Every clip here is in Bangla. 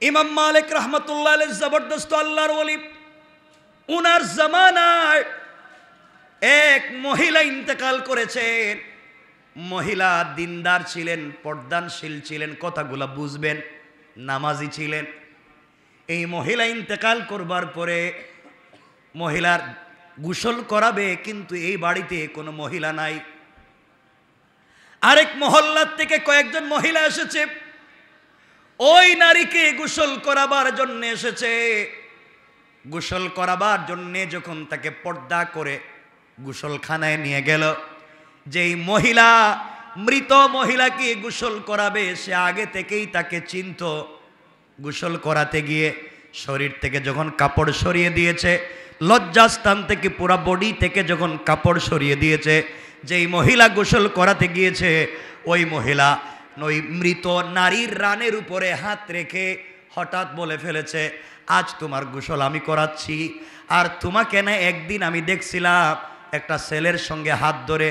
ইমাম মালিক রহমতুল্লাহ আলাইহি জবরদস্ত আল্লাহর ওলি। উনার জামানায় এক মহিলা ইন্তেকাল করেছেন। মহিলা দিনদার ছিলেন, পর্দানশীল ছিলেন, কথাগুলা বুঝবেন, নামাজি ছিলেন। এই মহিলা ইন্তেকাল করবার পরে মহিলার গোসল করাবে, কিন্তু এই বাড়িতে কোনো মহিলা নাই। আরেক মহল্লার থেকে কয়েকজন মহিলা এসেছে, ওই নারীকে গোসল করাবার জন্য এসেছে। গোসল করাবার জন্যে যখন তাকে পর্দা করে গোসলখানায় নিয়ে গেল, যেই মহিলা মৃত মহিলাকে গোসল করাবে সে আগে থেকেই তাকে চিনত। গোসল করাতে গিয়ে শরীর থেকে যখন কাপড় সরিয়ে দিয়েছে, লজ্জাস্থান থেকে পুরা বডি থেকে যখন কাপড় সরিয়ে দিয়েছে, যেই মহিলা গোসল করাতে গিয়েছে ওই মহিলা ওই মৃত নারীর রানের উপরে হাত রেখে হঠাৎ বলে ফেলেছে, আজ তোমার গোসল আমি করাচ্ছি। আর তোমাকে না একদিন আমি দেখছিলাম একটা ছেলের সঙ্গে হাত ধরে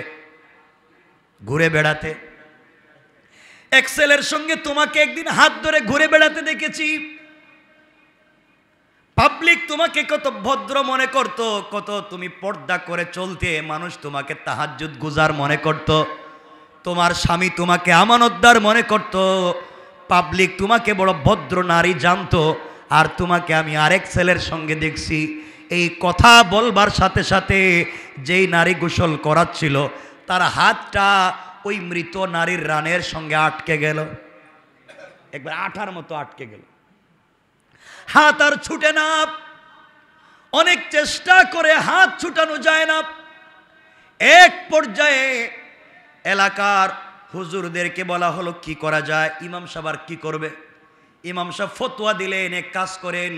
ঘুরে বেড়াতে, এক ছেলের সঙ্গে তোমাকে একদিন হাত ধরে ঘুরে বেড়াতে দেখেছি। পাবলিক তোমাকে কত ভদ্র মনে করত, কত তুমি পর্দা করে চলতে, মানুষ তোমাকে তাহাজ্জুদ গুজার মনে করত, তোমার স্বামী তোমাকে আমানতদার মনে করত, পাবলিক তোমাকে বড় ভদ্র নারী জানতো। আর তোমাকে আমি আরেক ছেলের সঙ্গে দেখছি। এই কথা বলবার সাথে সাথে যেই নারী গোসল করাচ্ছিল তার হাতটা ওই মৃত নারীর রানের সঙ্গে আটকে গেল, একবার আঠার মতো আটকে গেল। হাত আর ছুটে না, অনেক চেষ্টা করে হাত ছুটানো যায় না। এক পর্যায়ে এলাকার হুজুরদেরকে বলা হলো কি করা যায়। ইমাম সাহেব আর কি করবে? ইমাম সাহেব ফতোয়া দিলেন, এক কাজ করেন,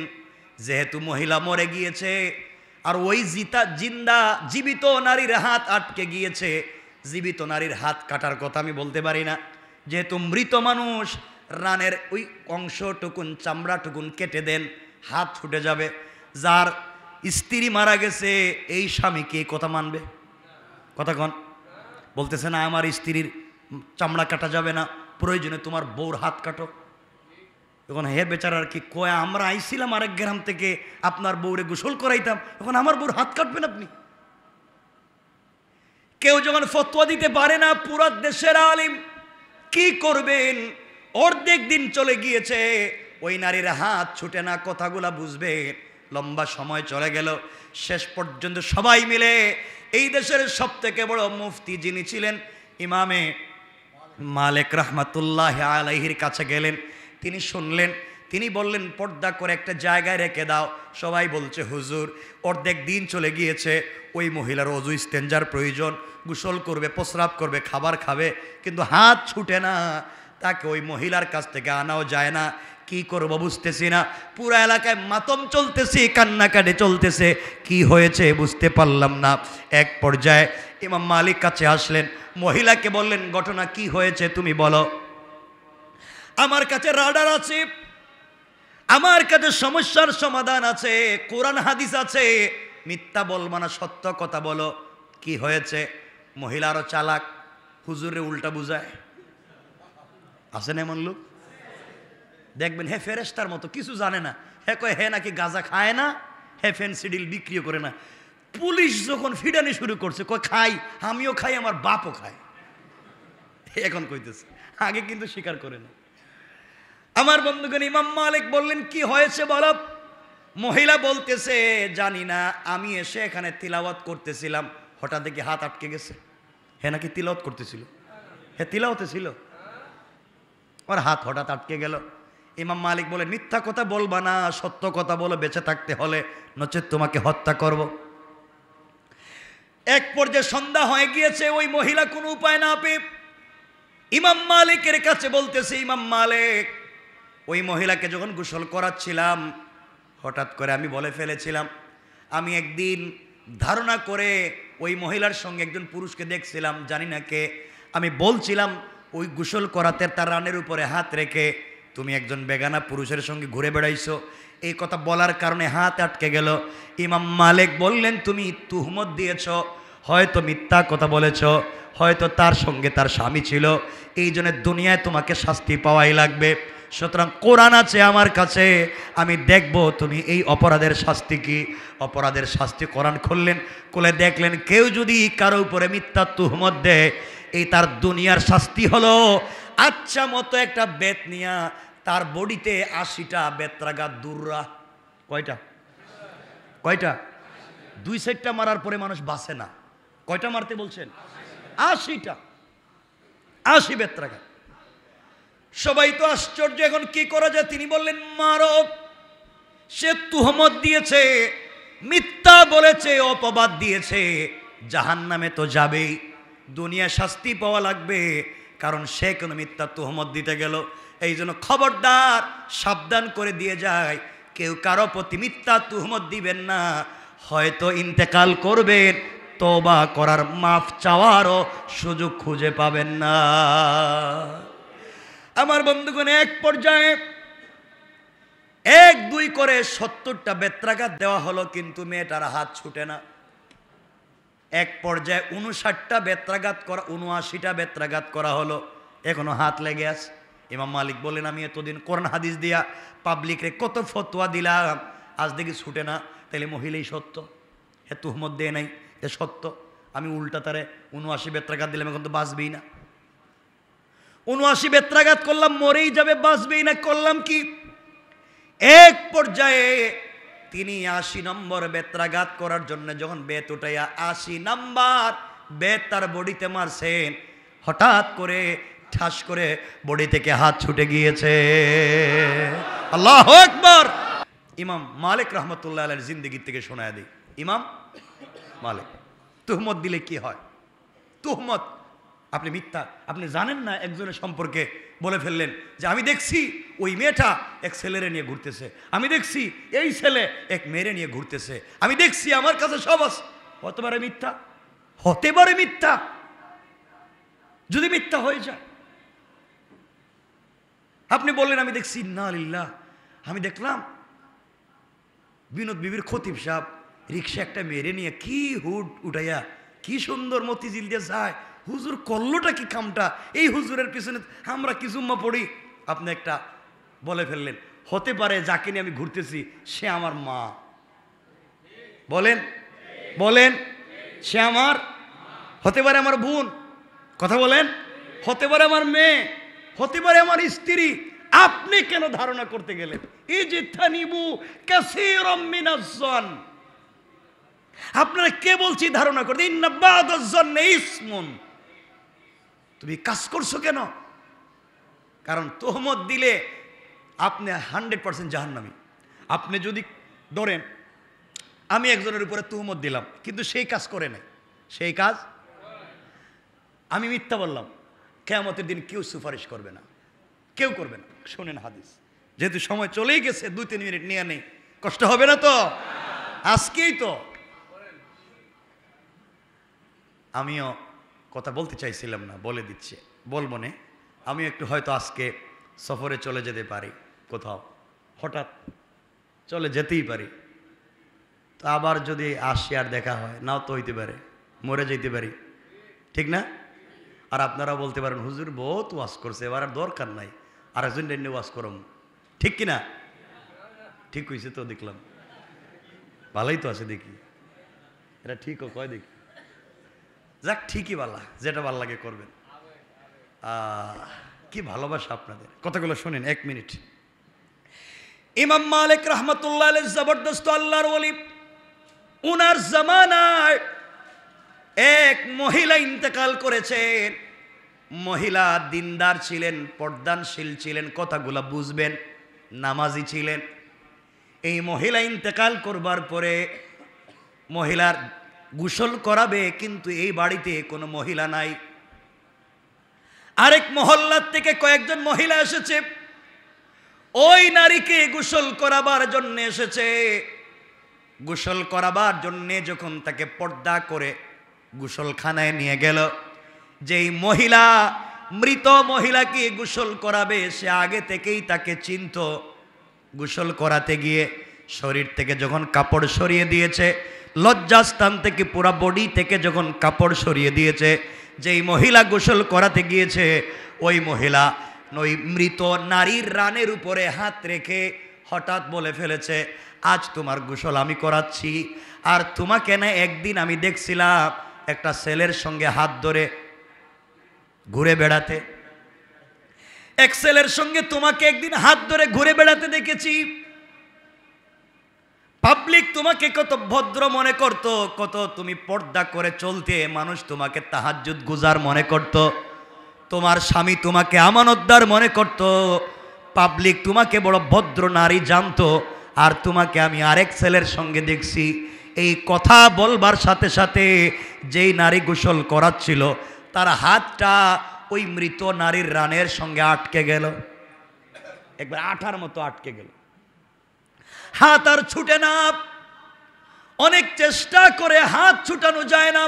যেহেতু মহিলা মরে গিয়েছে আর ওই জীবিত নারীর হাত আটকে গিয়েছে, জীবিত নারীর হাত কাটার কথা আমি বলতে পারি না, যেহেতু মৃত মানুষ, রানের ওই অংশটুকুন চামড়াটুকুন কেটে দেন, হাত ছুটে যাবে। যার স্ত্রী মারা গেছে এই স্বামীকে কথা মানবে? কথা কন। বলতেছে না আমার স্ত্রীর চামড়া কাটা যাবে না, প্রয়োজনে তোমার বউর হাত কাটো। এখন হে বেচারার কি কয়, আমরা আইছিলাম আরেক গ্রাম থেকে আপনার বউরে গোসল করাইতাম, এখন আমার বউর হাত কাটবেন আপনি? কেউ যখন ফতোয়া দিতে পারে না, পুরা দেশের আলিম কি করবেন? অর্ধেক দিন চলে গিয়েছে, ওই নারীর হাত ছুটে না, কথাগুলা বুঝবে। লম্বা সময় চলে গেল, শেষ পর্যন্ত সবাই মিলে এই দেশের সব থেকে বড় মুফতি যিনি ছিলেন ইমামে মালিক রহমতুল্লাহ আলাইহির কাছে গেলেন। তিনি শুনলেন, তিনি বললেন পর্দা করে একটা জায়গায় রেখে দাও। সবাই বলছে হুজুর অর্ধেক দিন চলে গিয়েছে, ওই মহিলার অজু ইস্তেঞ্জার প্রয়োজন, গোসল করবে, প্রস্রাব করবে, খাবার খাবে, কিন্তু হাত ছুটে না, তাকে ওই মহিলার কাছ থেকে আনাও যায় না। কি করব বুঝতেছি না, পুরা এলাকায় মাতম চলতেছে, কান্নাকাটি চলতেছে, কি হয়েছে বুঝতে পারলাম না। এক পর্যায়ে ইমাম মালিক কাছে আসলেন, মহিলাকে বললেন ঘটনা কি হয়েছে তুমি বলো। আমার কাছে রাডার আছে, আমার কাছে সমস্যার সমাধান আছে, কোরআন হাদিস আছে, মিথ্যা বলবো না, সত্য কথা বলো, কি হয়েছে। মহিলা আরো চালাক, হুজুরে উল্টা বুঝায়। আছেন এমন লোক, দেখবেন হে ফেরেশতার মতো, কিছু জানে না। হে কয় হে নাকি গাঁজা খায় না, হে ফেন্সিডিল বিক্রিও করে না। পুলিশ যখন ফিডানি শুরু করছে, কয় খাই, আমিও খাই, আমার বাপও খায়, এখন কইতেছে, আগে কিন্তু স্বীকার করে না। আমার বন্ধুগণ, ইমাম মালিক বললেন কি হয়েছে বলো। মহিলা বলতেছে জানি না, আমি এসে এখানে তিলাওয়াত করতেছিলাম, হঠাৎ দেখি হাত আটকে গেছে। হে নাকি তিলাওয়াত করতেছিল, হে তিলাওয়াতে ছিল, ওর হাত হঠাৎ আটকে গেল। ইমাম মালিক বলে মিথ্যা কথা বলবা না, সত্য কথা বলো বেঁচে থাকতে হলে, নচেত তোমাকে হত্যা করব। এক পর্যায়ে সন্ধ্যা হয়ে গিয়েছে, ওই মহিলা কোনো উপায় না পেয়ে ইমাম মালিকের কাছে বলতেছে, ইমাম মালিক ওই মহিলাকে যখন গোসল করাচ্ছিলাম হঠাৎ করে আমি বলে ফেলেছিলাম, আমি একদিন ধারণা করে ওই মহিলার সঙ্গে একজন পুরুষকে দেখছিলাম, জানি না কে, আমি বলছিলাম ওই গোসল করাতে তার রানের উপরে হাত রেখে তুমি একজন বেগানা পুরুষের সঙ্গে ঘুরে বেড়াইছো, এই কথা বলার কারণে হাত আটকে গেল। ইমাম মালিক বললেন তুমি তুহমত দিয়েছ, হয়তো মিথ্যা কথা বলেছ, হয়তো তার সঙ্গে তার স্বামী ছিল, এই জন্য দুনিয়ায় তোমাকে শাস্তি পাওয়াই লাগবে। সুতরাং কোরআন আছে আমার কাছে, আমি দেখব তুমি এই অপরাধের শাস্তি কি। অপরাধের শাস্তি কোরআন খুললেন, খুলে দেখলেন কেউ যদি কারো উপরে মিথ্যা তুহমত দেয়, এই তার দুনিয়ার শাস্তি হলো আচ্ছা মতো একটা বেত নিয়া তার বডিতে 80টা বেত্রাঘাত দূররা। কয়টা? কয়টা? 2 সাইডটা মারার পরে মানুষ বাঁচে না। কয়টা মারতে বলছেন? 80টা। 80 বেত্রাঘাত। সবাই তো আশ্চর্য, এখন কি করা যায়? তিনি বললেন মারো। সে তুহমত দিয়েছে, মিথ্যা বলেছে, অপবাদ দিয়েছে, জাহান্নামে তো যাবেই, দুনিয়া শাস্তি পাওয়া লাগবে, কারণ সে কোনো মিথ্যা তুহমত দিতে গেল। এই জন্য খবরদার, সাবধান করে দিয়ে যায়, কেউ কারো প্রতি মিথ্যা তুহমত দিবেন না। হয়তো ইন্তেকাল করবেন, তওবা করার, মাফ চাওয়ারও সুযোগ খুঁজে পাবেন না। আমার বন্ধুগণ, এক পর্যায়ে 1-2 করে 70টা বেত্রাঘাত দেওয়া হলো, কিন্তু মেয়েটার হাত ছুটে না। এক পর্যায়ে 59টা বেত্রাঘাত করা, 79টা বেত্রাঘাত করা হলো, এখনো হাত লেগে আছে। ইমাম মালিক বলেন, আমি এতদিন কোরআন হাদিস দিয়া পাবলিকরে কত ফতোয়া দিলাম, আজ দেখি ছুটে না, তাহলে মহিলাই সত্য, হে তুহমত দেয় নাই, এ সত্য। আমি উল্টা তারে 79 বেত্রাঘাত দিলাম, এখন তো বাঁচবেই না। 79 বেত্রাঘাত করলাম, মরেই যাবে, বাঁচবেই না, করলাম কি? এক পর্যায়ে তিনি 80 নম্বর বেত্রাঘাত করার জন্য যখন বেত উঠাইয়া 80 নাম্বার বেত তার বডিতে মারছেন, হঠাৎ করে ঠাস করে বডি থেকে হাত ছুটে গিয়েছে। আল্লাহু আকবার। ইমাম মালিক রহমতুল্লাহ আলাইহির জিন্দেগি থেকে শোনায় দিই। ইমাম মালিক, তুহমত দিলে কি হয়? তুহমত, আপনি মিথ্যা, আপনি জানেন না, একজনের সম্পর্কে বলে ফেললেন যে আমি দেখছি ওই মেয়েটা এক ছেলেরে নিয়ে ঘুরতেছে, আমি দেখছি এই ছেলে এক মেয়েরে নিয়ে ঘুরতেছে, আমি দেখছি, আমার কাছে সব আছে। হতে পারে মিথ্যা, হতে পারে মিথ্যা। যদি মিথ্যা হয়ে যায়, আপনি বললেন আমি দেখছি, ইন্না লিল্লাহ, আমি দেখলাম বিনোদ বিবির খতিব সাহেব রিক্সা একটা মেরে নিয়ে কি হুড উঠাইয়া কি সুন্দর মতিঝিল দিয়ে যায়, হুজুর করলোটা কি কামটা, এই হুজুরের পিছনে আমরা কি জুম্মা পড়ি। আপনি একটা বলে ফেললেন, হতে পারে যাকে নিয়ে আমি ঘুরতেছি সে আমার মা। বলেন বলেন, সে আমার, হতে পারে আমার বোন, কথা বলেন, হতে পারে আমার মেয়ে, হতে পারে আমার স্ত্রী। আপনি কেন ধারণা করতে গেলেন? ইজতানিবু কাসীরাম মিনাজ-যন, আপনারা কে বলছি ধারণা করতে? ইন্না বা'দাজ-যন্নি ইসমুন। তুমি কাজ করছো কেন? কারণ তোহমত দিলে আপনি 100% জাহান্নামী। আপনি যদি ধরেন আমি একজনের উপরে তুহমত দিলাম, কিন্তু সেই কাজ করে নাই, সেই কাজ আমি মিথ্যা বললাম, কিয়ামতের দিন কেউ সুপারিশ করবে না, কেউ করবে না। শোনেন হাদিস, যেহেতু সময় চলেই গেছে, 2-3 মিনিট নিয়ে নেই, কষ্ট হবে না তো? আজকেই তো আমিও কথা বলতে চাইছিলাম না, বলে দিচ্ছি, বলবো না। আমি একটু হয়তো আজকে সফরে চলে যেতে পারি, কোথাও হঠাৎ চলে যেতেই পারি। তো আবার যদি আসি আর দেখা হয়, নাও তো হইতে পারে, মরে যেতে পারি, ঠিক না? আর আপনারা বলতে পারেন হুজুর বহুত ওয়াজ করছে, এবার আর দরকার নাই, আর একজন ডেন্ডে ওয়াজ করম, ঠিক কিনা? ঠিক হয়েছে তো, দেখলাম ভালোই তো আছে, দেখি এটা ঠিকও কয়, দেখি যাক, ঠিকই বালা, যেটা ভাল লাগে করবেন। কি ভালোবাসা আপনাদের। কথাগুলো শুনেন, 1 মিনিট। ইমাম মালিক রহমতুল্লাহ আলাইহি জবরদস্ত আল্লাহর ওলি, উনার জামানায় এক মহিলা ইন্তেকাল করেছেন। মহিলা দিনদার ছিলেন, পর্দানশীল ছিলেন, কথাগুলো বুঝবেন, নামাজি ছিলেন। এই মহিলা ইন্তেকাল করবার পরে মহিলার গোসল করাবে, কিন্তু এই বাড়িতে কোনো মহিলা নাই। আরেক মহল্লার থেকে কয়েকজন মহিলা এসেছে, ওই নারীকে গোসল করাবার জন্য এসেছে। গোসল করাবার জন্য যখন তাকে পর্দা করে গোসলখানায় নিয়ে গেল, যেই মহিলা মৃত মহিলাকে গোসল করাবে সে আগে থেকেই তাকে চিনত। গোসল করাতে গিয়ে শরীর থেকে যখন কাপড় সরিয়ে দিয়েছে, লজ্জাস্থান থেকে পুরা বডি থেকে যখন কাপড় সরিয়ে দিয়েছে, যেই মহিলা গোসল করাতে গিয়েছে ওই মহিলা ওই মৃত নারীর রানের উপরে হাত রেখে হঠাৎ বলে ফেলেছে, আজ তোমার গোসল আমি করাচ্ছি। আর তোমাকে না একদিন আমি দেখছিলাম একটা ছেলের সঙ্গে হাত ধরে ঘুরে বেড়াতে, এক ছেলের সঙ্গে তোমাকে একদিন হাত ধরে ঘুরে বেড়াতে দেখেছি। পাবলিক তোমাকে কত ভদ্র মনে করত, কত তুমি পর্দা করে চলতে, মানুষ তোমাকে তাহাজ্জুদ গুজার মনে করত, তোমার স্বামী তোমাকে আমানতদার মনে করত, পাবলিক তোমাকে বড় ভদ্র নারী জানতো। আর তোমাকে আমি আরেক ছেলের সঙ্গে দেখছি। এই কথা বলবার সাথে সাথে যেই নারী গোসল করাচ্ছিল তার হাতটা ওই মৃত নারীর রানের সঙ্গে আটকে গেল, একবার আঠার মতো আটকে গেল। হাত আর ছুটে না, অনেক চেষ্টা করে হাত ছুটানো যায় না।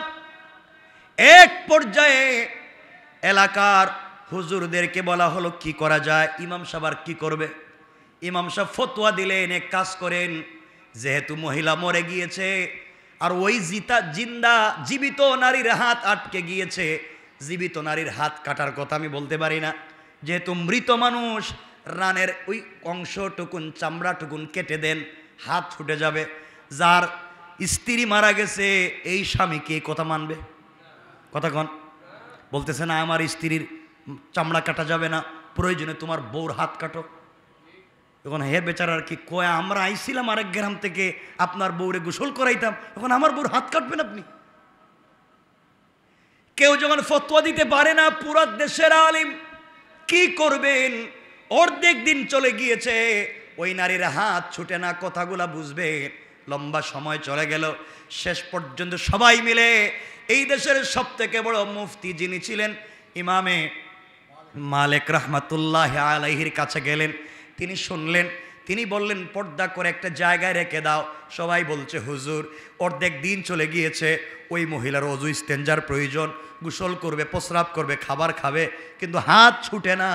এক পর্যায়ে এলাকার হুজুরদেরকে বলা হলো কি করা যায়। ইমাম সাহেব আর কি করবে? ইমাম সাহেব ফতোয়া দিলেন, এক কাজ করেন, যেহেতু মহিলা মরে গিয়েছে আর ওই জীবিত নারীর হাত আটকে গিয়েছে, জীবিত নারীর হাত কাটার কথা আমি বলতে পারি না, যেহেতু মৃত মানুষ, রানের ওই অংশটুকুন চামড়াটুকুন কেটে দেন, হাত ছুটে যাবে। যার স্ত্রী মারা গেছে এই স্বামীকে কথা মানবে? কথা কন, বলতেছে না আমার স্ত্রীর চামড়া কাটা যাবে না, প্রয়োজনে তোমার বউর হাত কাটো। এখন হে বেচারার কি কয়, আমরা আইছিলাম আরেক গ্রাম থেকে আপনার বউরে গোসল করাইতাম, এখন আমার বউর হাত কাটবেন আপনি? কেউ যখন ফতোয়া দিতে পারে না, পুরা দেশের আলিম কি করবেন? অর্ধেক দিন চলে গিয়েছে, ওই নারীর হাত ছুটে না, কথাগুলা বুঝবে। লম্বা সময় চলে গেল, শেষ পর্যন্ত সবাই মিলে এই দেশের সব থেকে বড় মুফতি যিনি ছিলেন ইমামে মালিক রহমাতুল্লাহ আলাইহির কাছে গেলেন। তিনি শুনলেন, তিনি বললেন পর্দা করে একটা জায়গায় রেখে দাও। সবাই বলছে হুজুর অর্ধেক দিন চলে গিয়েছে, ওই মহিলার অজু ইস্তেঞ্জার প্রয়োজন, গোসল করবে, প্রস্রাব করবে, খাবার খাবে, কিন্তু হাত ছুটে না,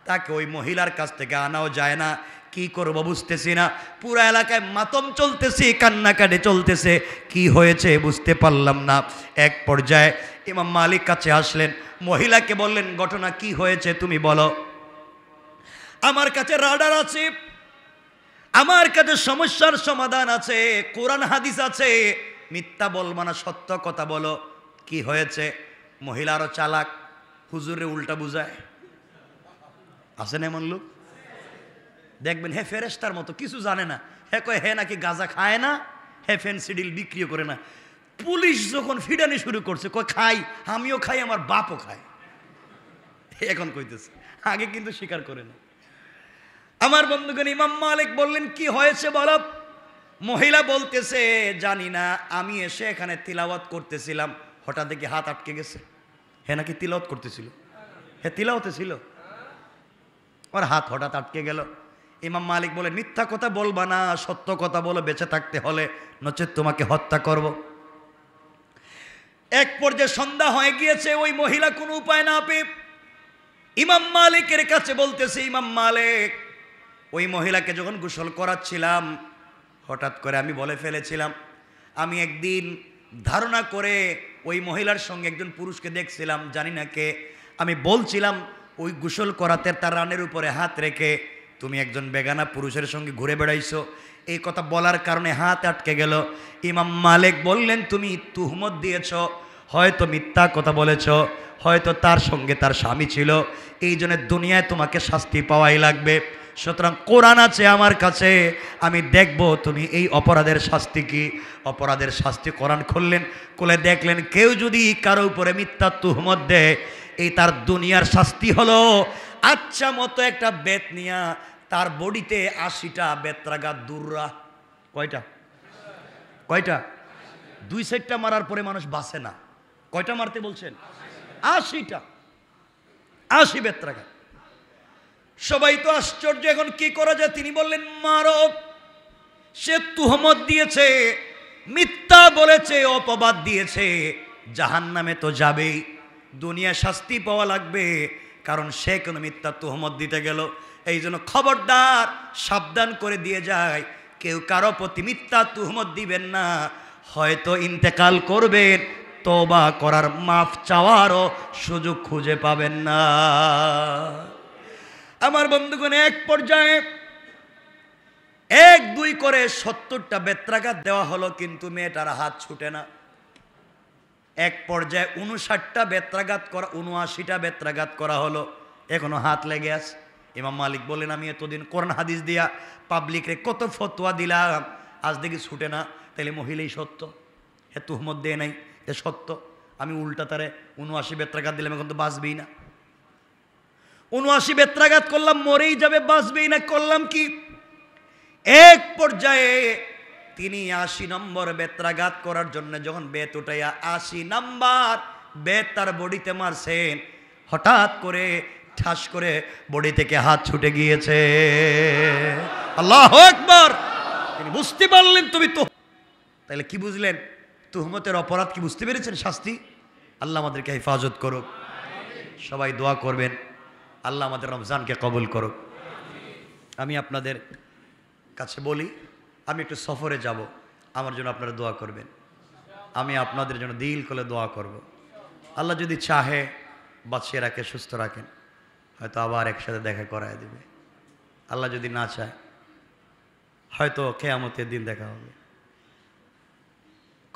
তাকে ওই মহিলার কাছ থেকে আনাও যায় না। কি করবো বুঝতেছি না, পুরো এলাকায় মাতম চলতেছে, কান্নাকাটি চলতেছে, কি হয়েছে বুঝতে পারলাম না। এক পর্যায়ে ইমাম মালিক কাছে আসলেন, মহিলাকে বললেন ঘটনা কি হয়েছে তুমি বলো। আমার কাছে রাডার আছে, আমার কাছে সমস্যার সমাধান আছে, কোরআন হাদিস আছে, মিথ্যা বলবো না, সত্য কথা বলো, কি হয়েছে। মহিলারও চালাক, হুজুরে উল্টা বুঝায়। আছেন এমন লোক, দেখবেন হে ফেরেশতার মতো, কিছু জানে না। হে কয় হে নাকি গাঁজা খায় না, হে ফেনসিডিল বিক্রিও করে না। পুলিশ যখন ফিডানি শুরু করছে, কয় খাই, আমিও খাই, আমার বাপও খায়, এখন কইতেছে, আগে কিন্তু স্বীকার করে না। আমার বন্ধুগণ, ইমাম মালিক বললেন কি হয়েছে বলো। মহিলা বলতেছে জানি না, আমি এসে এখানে তিলাওয়াত করতেছিলাম, হঠাৎ দেখি হাত আটকে গেছে। হে নাকি তিলাওয়াত করতেছিল, হে তিলাওয়াতে ছিল, ওর হাত হঠাৎ আটকে গেল। ইমাম মালিক বলে মিথ্যা কথা বলবা না, সত্য কথা বলো বেঁচে থাকতে হলে, নচেত তোমাকে হত্যা করব। এক পর্যায়ে সন্ধ্যা হয়ে গিয়েছে, ওই মহিলা কোনো উপায় না পেয়ে ইমাম মালিকের কাছে বলতেছে, ইমাম মালিক ওই মহিলাকে যখন গোসল করাচ্ছিলাম হঠাৎ করে আমি বলে ফেলেছিলাম, আমি একদিন ধারণা করে ওই মহিলার সঙ্গে একজন পুরুষকে দেখছিলাম, জানি না কে, আমি বলছিলাম ওই গোসল করাতে তার রানের উপরে হাত রেখে তুমি একজন বেগানা পুরুষের সঙ্গে ঘুরে বেড়াইছো, এই কথা বলার কারণে হাত আটকে গেল। ইমাম মালিক বললেন তুমি তুহমত দিয়েছ, হয়তো মিথ্যা কথা বলেছ, হয়তো তার সঙ্গে তার স্বামী ছিল, এই জন্য দুনিয়ায় তোমাকে শাস্তি পাওয়াই লাগবে। সুতরাং কোরআন আছে আমার কাছে, আমি দেখব তুমি এই অপরাধের শাস্তি কি। অপরাধের শাস্তি কোরআন খুললেন, খুলে দেখলেন কেউ যদি কারো উপরে মিথ্যা তুহমত দেয়, এই তার দুনিয়ার শাস্তি হলো আচ্ছা মতো একটা বেত নিয়া তার বডিতে 80টা বেত্রাঘাত দূররা। কয়টা? কয়টা? 2 সাইডটা মারার পরে মানুষ বাঁচে না। কয়টা মারতে বলছেন? 80টা, 80 বেত্রাঘাত। সবাই তো আশ্চর্য, এখন কি করা যায়? তিনি বললেন মারো। সে তুহমত দিয়েছে, মিথ্যা বলেছে, অপবাদ দিয়েছে, জাহান্নামে তো যাবেই, দুনিয়া শাস্তি পাওয়া লাগবে, কারণ সে কোনো মিথ্যা তুহমত দিতে গেল। এই জন্য খবরদার, সাবধান করে দিয়ে যায়, কেউ কারো প্রতি মিথ্যা তুহমত দিবেন না, হয়তো ইন্তেকাল করবেন, তওবা করার, মাফ চাওয়ারও সুযোগ খুঁজে পাবেন না। আমার বন্ধুগণ, এক পর্যায়ে 1-2 করে 70টা বেত্রাঘাত দেওয়া হলো, কিন্তু মেয়েটার হাত ছুটে না। এক পর্যায়ে 59টা বেত্রাঘাত করা, 79টা বেত্রাঘাত করা হলো, এখনো হাত লেগে আছে। ইমাম মালিক বলেন, আমি এতদিন কোরআন হাদিস দিয়া পাবলিকরে কত ফতোয়া দিলাম, আজ দেখি ছুটে না, তাহলে মহিলাই সত্য, এ তুহমত দেয় নাই, এ সত্য। আমি উল্টা তারে 79 বেত্রাঘাত দিলাম, এখন তো বাঁচবেই না। 79 বেত্রাঘাত করলাম, মরেই যাবে, বাঁচবেই না, করলাম কি? এক পর্যায়ে তিনি 80 নম্বর বেত্রাঘাত করার জন্য যখন বেত উঠাইয়া 80 নাম্বার বেত তার বডিতে মারছেন, হঠাৎ করে ঠাস করে বডি থেকে হাত ছুটে গিয়েছে। আল্লাহু আকবার। তিনি বুঝতে পারলেন তুমি তো, তাহলে কি বুঝলেন? তুহমতের অপরাধ কি বুঝতে পেরেছেন? শাস্তি। আল্লাহ আমাদেরকে হেফাজত করুক। সবাই দোয়া করবেন, আল্লাহ আমাদের রমজানকে কবুল করুক। আমি আপনাদের কাছে বলি, আমি একটু সফরে যাব, আমার জন্য আপনারা দোয়া করবেন। আমি আপনাদের জন্য দিল করে দোয়া করব। আল্লাহ যদি চাহে বাঁচিয়ে রাখে, সুস্থ রাখেন, হয়তো আবার একসাথে দেখা করায় দেবে। আল্লাহ যদি না চায়, হয়তো কিয়ামতের দিন দেখা হবে।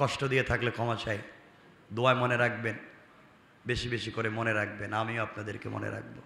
কষ্ট দিয়ে থাকলে ক্ষমা চাই, দোয়ায় মনে রাখবেন, বেশি বেশি করে মনে রাখবেন, আমিও আপনাদেরকে মনে রাখবো।